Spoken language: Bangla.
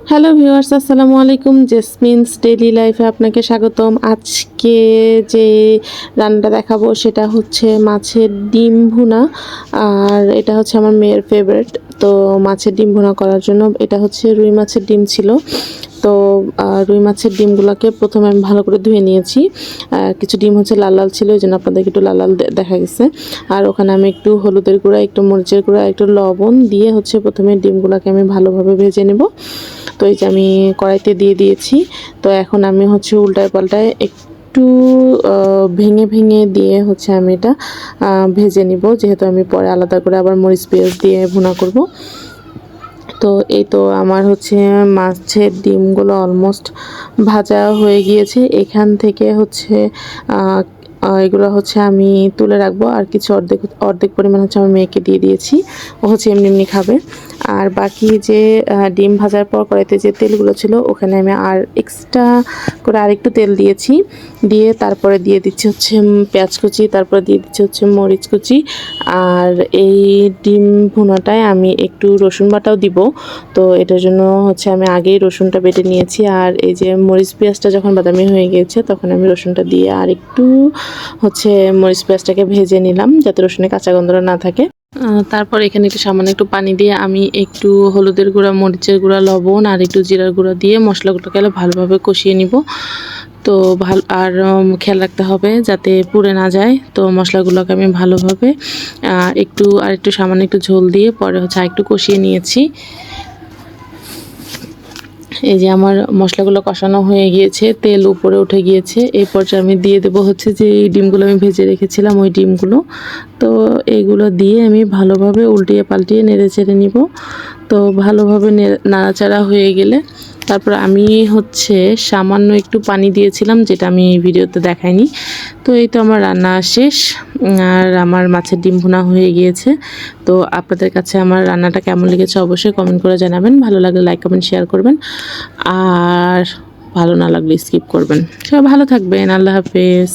হ্যালো ভিউয়ার্স, আসসালামু আলাইকুম। জেসমিনস ডেইলি লাইফে আপনাকে স্বাগতম। আজকে যে রান্নাটা দেখাবো সেটা হচ্ছে মাছের ডিম ভুনা। আর এটা হচ্ছে আমার মেয়ের ফেভারিট। তো মাছের ডিম ভুনা করার জন্য এটা হচ্ছে রুই মাছের ডিম ছিল। তো রুই মাছের ডিমগুলোকে প্রথমে আমি ভালো করে ধুয়ে নিয়েছি। কিছু ডিম হচ্ছে লাল লাল ছিল, এই জন্য আপনাদেরকে একটু লাল লাল দেখা গেছে। আর ওখানে আমি একটু হলুদের গুঁড়া, একটু মরিচের গুঁড়া, একটু লবণ দিয়ে হচ্ছে প্রথমে ডিমগুলোকে আমি ভালোভাবে ভেজে নেব। তো এই যে আমি কড়াইতে দিয়ে দিয়েছি। তো এখন আমি হচ্ছে উল্টায় পাল্টায় একটু ভেঙে ভেঙে দিয়ে হচ্ছে আমি এটা ভেজে নিব, যেহেতু আমি পরে আলাদা করে আবার মরিচ পেঁয়াজ দিয়ে ভুনা করব। তো এই তো আমার হচ্ছে মাছের ডিমগুলো অলমোস্ট ভাজা হয়ে গিয়েছে। এখান থেকে হচ্ছে এগুলো হচ্ছে আমি তুলে রাখবো। আর কিছু অর্ধেক অর্ধেক পরিমাণ হচ্ছে আমার মেয়েকে দিয়ে দিয়েছি, ও হচ্ছে এমনি এমনি খাবে। আর বাকি যে ডিম ভাজার পর কড়াইতে যে তেলগুলো ছিল ওখানে আমি আর এক্সট্রা করে আরেকটু তেল দিয়েছি। দিয়ে তারপরে দিয়ে দিচ্ছি হচ্ছে পেঁয়াজ কুচি, তারপরে দিয়ে দিচ্ছি হচ্ছে মরিচ কুচি। আর এই ডিম ভুনাটায় আমি একটু রসুন বাটাও দিব। তো এটার জন্য হচ্ছে আমি আগেই রসুনটা বেটে নিয়েছি। আর এই যে মরিচ পেঁয়াজটা যখন বাদামি হয়ে গিয়েছে তখন আমি রসুনটা দিয়ে আর একটু হচ্ছে মরিচ পেঁয়াজটাকে ভেজে নিলাম, যাতে রসুনের কাঁচা গন্ধটা না থাকে। তারপর এখানে একটু সামান্য একটু পানি দিয়ে আমি একটু হলুদের গুঁড়া, মরিচের গুঁড়া, লবণ আর একটু জিরার গুঁড়া দিয়ে মশলাগুলোকে ভালোভাবে কষিয়ে নিব। তো ভালো আর খেয়াল রাখতে হবে যাতে পুড়ে না যায়। তো মশলাগুলোকে আমি ভালোভাবে একটু সামান্য একটু ঝোল দিয়ে পরে হচ্ছে একটু কষিয়ে নিয়েছি। এই যে আমার মশলাগুলো কষানো হয়ে গিয়েছে, তেল উপরে উঠে গিয়েছে। এই পর্যায়ে আমি দিয়ে দেবো হচ্ছে যে এই ডিমগুলো আমি ভেজে রেখেছিলাম, ওই ডিমগুলো। তো এইগুলো দিয়ে আমি ভালোভাবে উল্টিয়ে পাল্টিয়ে নেড়ে চেড়ে নিব। তো ভালোভাবে নাড়াচাড়া হয়ে গেলে তারপর আমি হচ্ছে সামান্য একটু পানি দিয়েছিলাম, যেটা আমি ভিডিওতে দেখাইনি। তো এই তো আমার রান্না শেষ। আর আমার মাছের ডিম ভুনা হয়ে গিয়েছে। তো আপনাদের কাছে আমার রান্নাটা কেমন লেগেছে অবশ্যই কমেন্ট করে জানাবেন। ভালো লাগলে লাইক কমেন্ট শেয়ার করবেন, আর ভালো না লাগলে স্কিপ করবেন। সবাই ভালো থাকবেন। আল্লাহ হাফেজ।